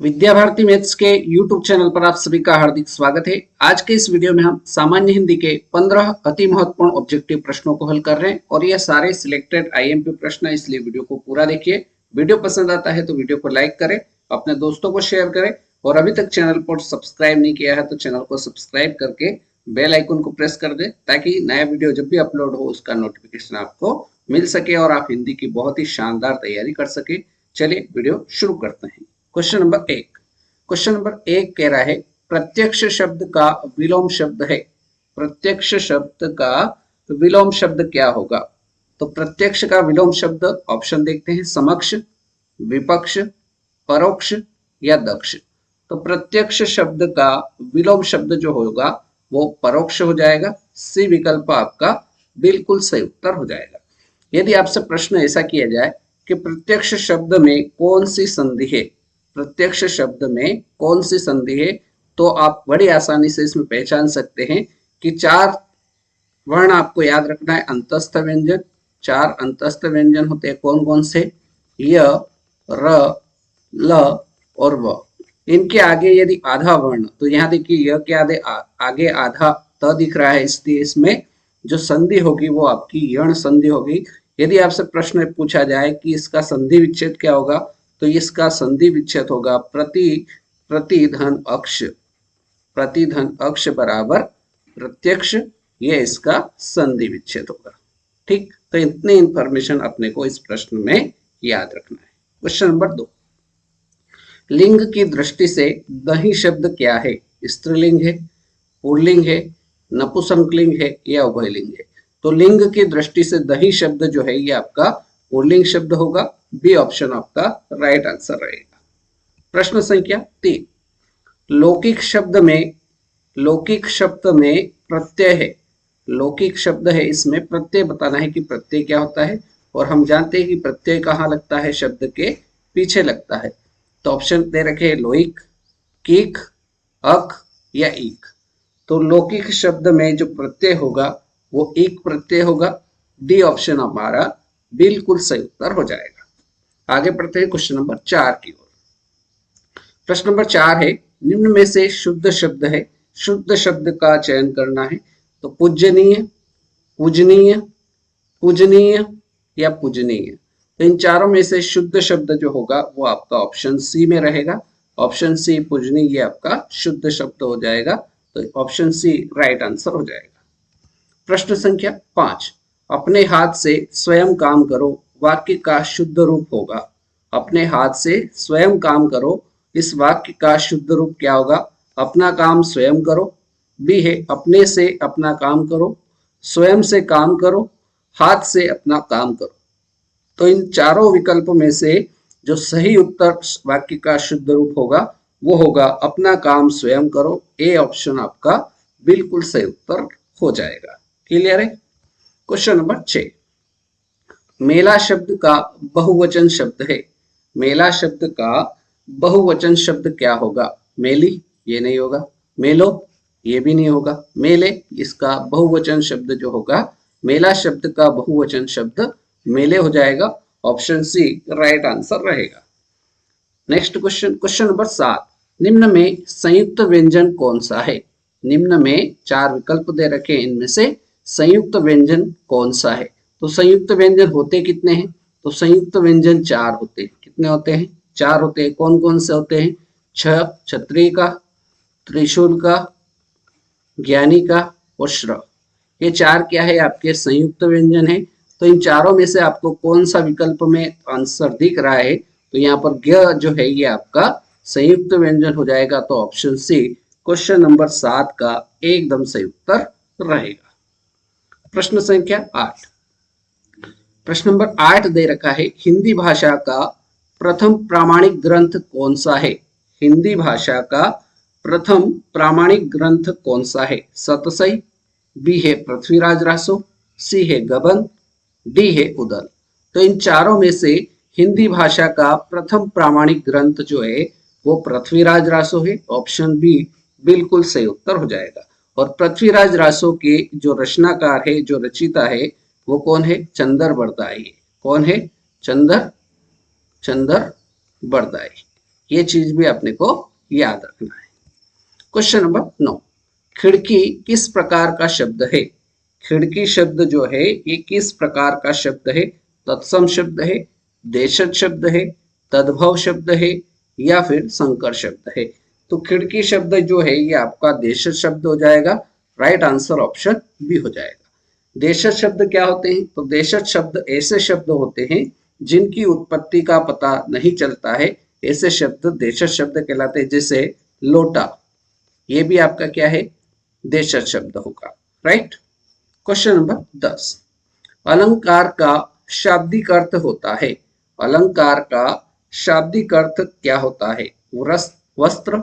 Vidya Bharati maths के YouTube channel पर आप सभी का हार्दिक स्वागत है। आज के इस वीडियो में हम सामान्य हिंदी के 15 अति महत्वपूर्ण ऑब्जेक्टिव प्रश्नों को हल कर रहे हैं और ये सारे सिलेक्टेड आईएमपी प्रश्न है, इसलिए वीडियो को पूरा देखिए। वीडियो पसंद आता है तो वीडियो को लाइक करें, अपने दोस्तों को शेयर करें और अभी तक चैनल पर सब्सक्राइब नहीं किया है तो चैनल को सब्सक्राइब करके बेल आइकन को प्रेस कर दे ताकि नया वीडियो जब भी अपलोड हो उसका नोटिफिकेशन आपको मिल सके और आप हिंदी की बहुत ही शानदार तैयारी कर सके। चलिए वीडियो शुरू करते हैं। क्वेश्चन नंबर 1 कह रहा है प्रत्यक्ष शब्द का विलोम शब्द है। प्रत्यक्ष शब्द का विलोम शब्द क्या होगा? तो प्रत्यक्ष का विलोम शब्द ऑप्शन देखते हैं, समक्ष, विपक्ष, परोक्ष या दक्ष। तो प्रत्यक्ष शब्द का विलोम शब्द जो होगा वो परोक्ष हो जाएगा। सी विकल्प आपका बिल्कुल सही उत्तर हो जाएगा। यदि आपसे प्रश्न ऐसा किया जाए कि प्रत्यक्ष शब्द में कौन सी संधि है, प्रत्यक्ष शब्द में कौन सी संधि है, तो आप बड़ी आसानी से इसमें पहचान सकते हैं कि 4 वर्ण आपको याद रखना है। अंतस्थ व्यंजन, 4 अंतस्थ व्यंजन होते हैं। कौन कौन से? य, र, ल और व। इनके आगे यदि आधा वर्ण, तो यहाँ देखिए य के आगे आधा त दिख रहा है, इसलिए इसमें जो संधि होगी वो आपकी यण संधि होगी। यदि आपसे प्रश्न पूछा जाए कि इसका संधि विच्छेद क्या होगा, तो इसका संधि विच्छेद होगा प्रतिधन अक्ष। प्रतिधन अक्ष बराबर प्रत्यक्ष, ये इसका संधि विच्छेद होगा। ठीक, तो इतनी इंफॉर्मेशन अपने को इस प्रश्न में याद रखना है। क्वेश्चन नंबर 2, लिंग की दृष्टि से दही शब्द क्या है? स्त्रीलिंग है, पुल्लिंग है, नपुंसकलिंग है या उभयलिंग है? तो लिंग की दृष्टि से दही शब्द जो है ये आपका पुल्लिंग शब्द होगा। बी ऑप्शन आपका राइट आंसर रहेगा। प्रश्न संख्या 3, लौकिक शब्द में, लौकिक शब्द में प्रत्यय है। लौकिक शब्द है, इसमें प्रत्यय बताना है कि प्रत्यय क्या होता है। और हम जानते हैं कि प्रत्यय कहाँ लगता है? शब्द के पीछे लगता है। तो ऑप्शन दे रखे हैं लोइक, कीक, अक या ईक। तो लौकिक शब्द में जो प्रत्यय होगा वो ईक प्रत्यय होगा। डी ऑप्शन हमारा बिल्कुल सही उत्तर हो जाएगा। आगे बढ़ते हैं क्वेश्चन नंबर 4 की ओर। प्रश्न नंबर 4 है, निम्न में से शुद्ध शब्द है, शुद्ध शब्द का चयन करना है। तो पूजनीय, पूजनीय, पूजनीय या पूजनीय। तो इन चारों में से शुद्ध शब्द जो होगा वो आपका ऑप्शन सी में रहेगा। ऑप्शन सी पूजनीय, ये आपका शुद्ध शब्द हो जाएगा। तो ऑप्शन सी राइट आंसर हो जाएगा। प्रश्न संख्या 5, अपने हाथ से स्वयं काम करो वाक्य का शुद्ध रूप होगा। अपने हाथ से स्वयं काम करो, इस वाक्य का शुद्ध रूप क्या होगा? अपना काम स्वयं करो। बी है अपने से अपना काम करो, स्वयं से काम करो, हाथ से अपना काम करो। तो इन चारों विकल्प में से जो सही उत्तर वाक्य का शुद्ध रूप होगा वो होगा अपना काम स्वयं करो। ए ऑप्शन आपका बिल्कुल सही उत्तर हो जाएगा। क्लियर है? क्वेश्चन नंबर 6, मेला शब्द का बहुवचन शब्द है। मेला शब्द का बहुवचन शब्द क्या होगा? मेली, ये नहीं होगा। मेलो, ये भी नहीं होगा। मेले, इसका बहुवचन शब्द जो होगा, मेला शब्द का बहुवचन शब्द मेले हो जाएगा। ऑप्शन सी राइट आंसर रहेगा। नेक्स्ट क्वेश्चन, क्वेश्चन नंबर 7, निम्न में संयुक्त व्यंजन कौन सा है? निम्न में 4 विकल्प दे रखे हैं, इनमें से संयुक्त व्यंजन कौन सा है? तो संयुक्त व्यंजन होते कितने हैं? तो संयुक्त व्यंजन 4 होते हैं। कितने होते हैं? 4 होते हैं। कौन कौन से होते हैं? छ, छत्री का, त्रिशूल का, ज्ञानी का और श्र। ये 4 क्या है? आपके संयुक्त व्यंजन है। तो इन चारों में से आपको कौन सा विकल्प में आंसर दिख रहा है? तो यहाँ पर ज्ञ जो है ये आपका संयुक्त व्यंजन हो जाएगा। तो ऑप्शन सी क्वेश्चन नंबर 7 का एकदम सही उत्तर रहेगा। प्रश्न संख्या 8, प्रश्न नंबर 8 दे रखा है, हिंदी भाषा का प्रथम प्रामाणिक ग्रंथ कौन सा है? हिंदी भाषा का प्रथम प्रामाणिक ग्रंथ कौन सा है? सतसई, बी है पृथ्वीराज रासो, सी है गबन, डी है उदल। तो इन चारों में से हिंदी भाषा का प्रथम प्रामाणिक ग्रंथ जो है वो पृथ्वीराज रासो है। ऑप्शन बी बिल्कुल सही उत्तर हो जाएगा। और पृथ्वीराज रासो के जो रचनाकार है, जो रचिता है, वो कौन है? चंदर बरदाई। कौन है? चंदर बरदाई। ये चीज भी अपने को याद रखना है। क्वेश्चन नंबर 9, खिड़की किस प्रकार का शब्द है? खिड़की शब्द जो है ये किस प्रकार का शब्द है? तत्सम शब्द है, देशज शब्द है, तद्भव शब्द है या फिर संकर शब्द है? तो खिड़की शब्द जो है ये आपका देशज शब्द हो जाएगा। राइट आंसर ऑप्शन बी हो जाएगा। देशज शब्द क्या होते हैं? तो देशज शब्द ऐसे शब्द होते हैं जिनकी उत्पत्ति का पता नहीं चलता है, ऐसे शब्द देशज शब्द कहलाते हैं। जैसे लोटा, ये भी आपका क्या है? देशज शब्द होगा। राइट। क्वेश्चन नंबर 10, अलंकार का शाब्दिक अर्थ होता है। अलंकार का शाब्दिक अर्थ क्या होता है? वस्त्र,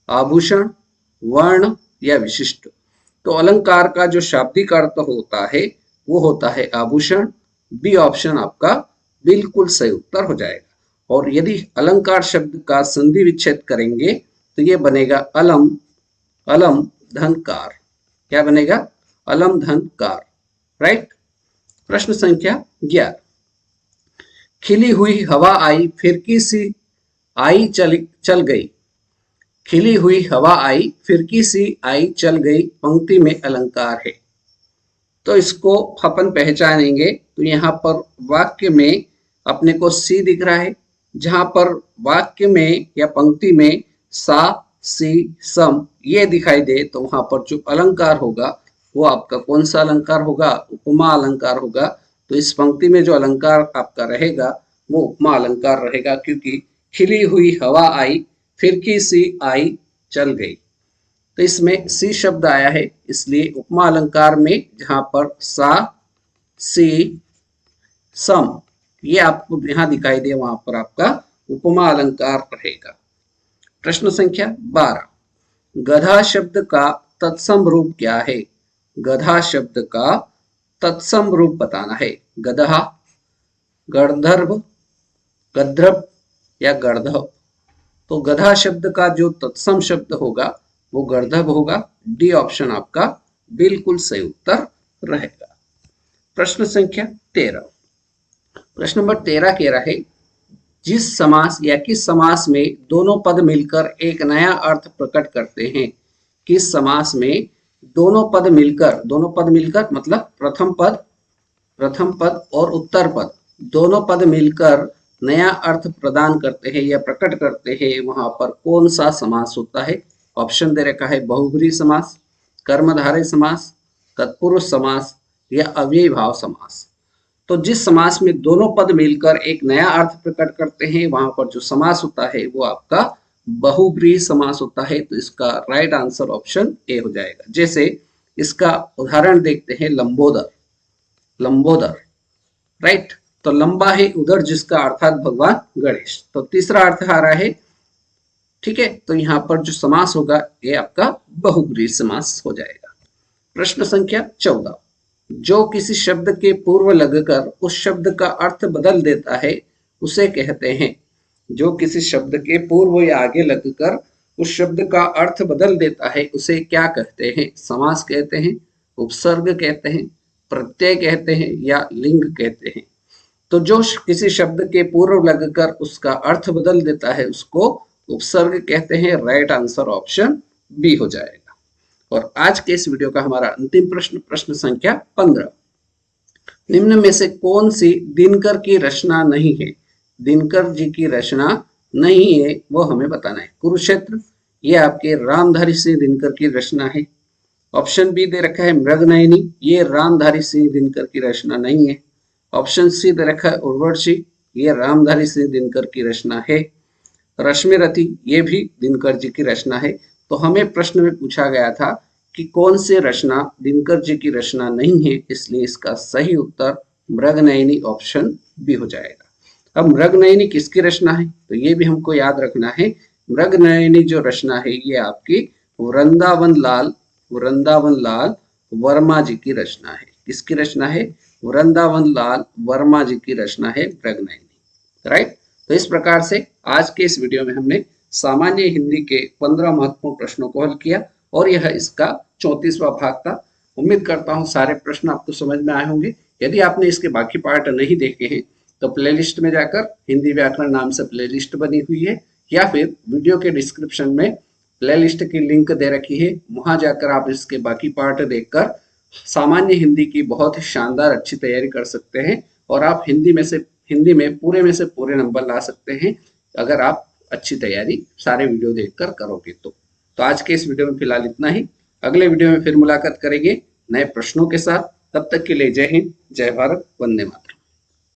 आभूषण, वर्ण या विशिष्ट? तो अलंकार का जो शाब्दिक अर्थ होता है वो होता है आभूषण। बी ऑप्शन आपका बिल्कुल सही उत्तर हो जाएगा। और यदि अलंकार शब्द का संधि विच्छेद करेंगे तो ये बनेगा अलम, अलम धनकार। क्या बनेगा? अलम धनकार। राइट। प्रश्न संख्या 11, खिली हुई हवा आई फिरकी सी आई चल गई। खिली हुई हवा आई फिरकी सी आई चल गई पंक्ति में अलंकार है। तो इसको अपन पहचानेंगे तो यहाँ पर वाक्य में अपने को सी दिख रहा है। जहां पर वाक्य में या पंक्ति में सा, सी, सम ये दिखाई दे तो वहां पर जो अलंकार होगा वो आपका कौन सा अलंकार होगा? उपमा अलंकार होगा। तो इस पंक्ति में जो अलंकार आपका रहेगा वो उपमा अलंकार रहेगा, क्योंकि खिली हुई हवा आई फिरकी सी आई चल गई। तो इसमें सी शब्द आया है, इसलिए उपमा अलंकार में जहां पर सा, सी, सम ये आपको यहां दिखाई दे वहां पर आपका उपमा अलंकार रहेगा। प्रश्न संख्या 12, गधा शब्द का तत्सम रूप क्या है? गधा शब्द का तत्सम रूप बताना है। गधा, गणधर्व, गद्रभ या गणधव? तो गधा शब्द का जो तत्सम शब्द होगा वो गर्धभ होगा। डी ऑप्शन आपका बिल्कुल सही उत्तर रहेगा। प्रश्न संख्या 13, प्रश्न नंबर 13 कह रहा है, जिस समास या किस समास में दोनों पद मिलकर एक नया अर्थ प्रकट करते हैं? किस समास में दोनों पद मिलकर मतलब प्रथम पद और उत्तर पद दोनों पद मिलकर नया अर्थ प्रदान करते हैं या प्रकट करते हैं, वहां पर कौन सा समास होता है? ऑप्शन दे रखा है बहुब्रीहि समास, कर्मधारय समास, तत्पुरुष समास या अव्ययी भाव समास। तो जिस समास में दोनों पद मिलकर एक नया अर्थ प्रकट करते हैं वहां पर जो समास होता है वो आपका बहुब्रीहि समास होता है। तो इसका राइट आंसर ऑप्शन ए हो जाएगा। जैसे इसका उदाहरण देखते हैं, लंबोदर, लंबोदर। राइट। तो लंबा है उधर जिसका अर्थात भगवान गणेश। तो तीसरा अर्थ आ रहा है। ठीक है। तो यहाँ पर जो समास होगा ये आपका बहुब्रीहि समास हो जाएगा। प्रश्न संख्या 14, जो किसी शब्द के पूर्व लगकर उस शब्द का अर्थ बदल देता है उसे कहते हैं। जो किसी शब्द के पूर्व या आगे लगकर उस शब्द का अर्थ बदल देता है उसे क्या कहते हैं? समास कहते हैं, उपसर्ग कहते हैं, प्रत्यय कहते हैं या लिंग कहते हैं? तो जो किसी शब्द के पूर्व लगकर उसका अर्थ बदल देता है उसको उपसर्ग कहते हैं। राइट आंसर ऑप्शन बी हो जाएगा। और आज के इस वीडियो का हमारा अंतिम प्रश्न, प्रश्न संख्या 15, निम्न में से कौन सी दिनकर की रचना नहीं है? दिनकर जी की रचना नहीं है वो हमें बताना है। कुरुक्षेत्र, ये आपके रामधारी सिंह दिनकर की रचना है। ऑप्शन बी दे रखा है मृगनयनी, ये रामधारी सिंह दिनकर की रचना नहीं है। ऑप्शन सी दे रखा है उर्वशी, ये रामधारी सिंह दिनकर की रचना है। रश्मिरथी, ये भी दिनकर जी की रचना है। तो हमें प्रश्न में पूछा गया था कि कौन सी रचना दिनकर जी की रचना नहीं है, इसलिए इसका सही उत्तर मृगनयनी ऑप्शन बी हो जाएगा। अब मृगनयनी किसकी रचना है? तो ये भी हमको याद रखना है। मृगनयनी जो रचना है ये आपकी वृंदावन लाल वर्मा जी की रचना है। किसकी रचना है? वृंदावन लाल वर्मा जी की रचना है मृगनयनी। राइट। तो इस प्रकार से आज के इस वीडियो में हमने सामान्य हिंदी के 15 महत्वपूर्ण प्रश्नों को हल किया और यह इसका 34वां भाग था। उम्मीद करता हूं सारे प्रश्न आपको समझ में आए होंगे। यदि आपने इसके बाकी पार्ट नहीं देखे हैं तो प्लेलिस्ट में जाकर हिंदी व्याकरण नाम से प्लेलिस्ट बनी हुई है, या फिर वीडियो के डिस्क्रिप्शन में प्लेलिस्ट की लिंक दे रखी है, वहां जाकर आप इसके बाकी पार्ट देखकर सामान्य हिंदी की बहुत ही शानदार अच्छी तैयारी कर सकते हैं और आप हिंदी में पूरे नंबर ला सकते हैं अगर आप अच्छी तैयारी सारे वीडियो देखकर करोगे तो आज के इस वीडियो में फिलहाल इतना ही। अगले वीडियो में फिर मुलाकात करेंगे नए प्रश्नों के साथ। तब तक के लिए जय हिंद, जय भारत, वंदे मातरम।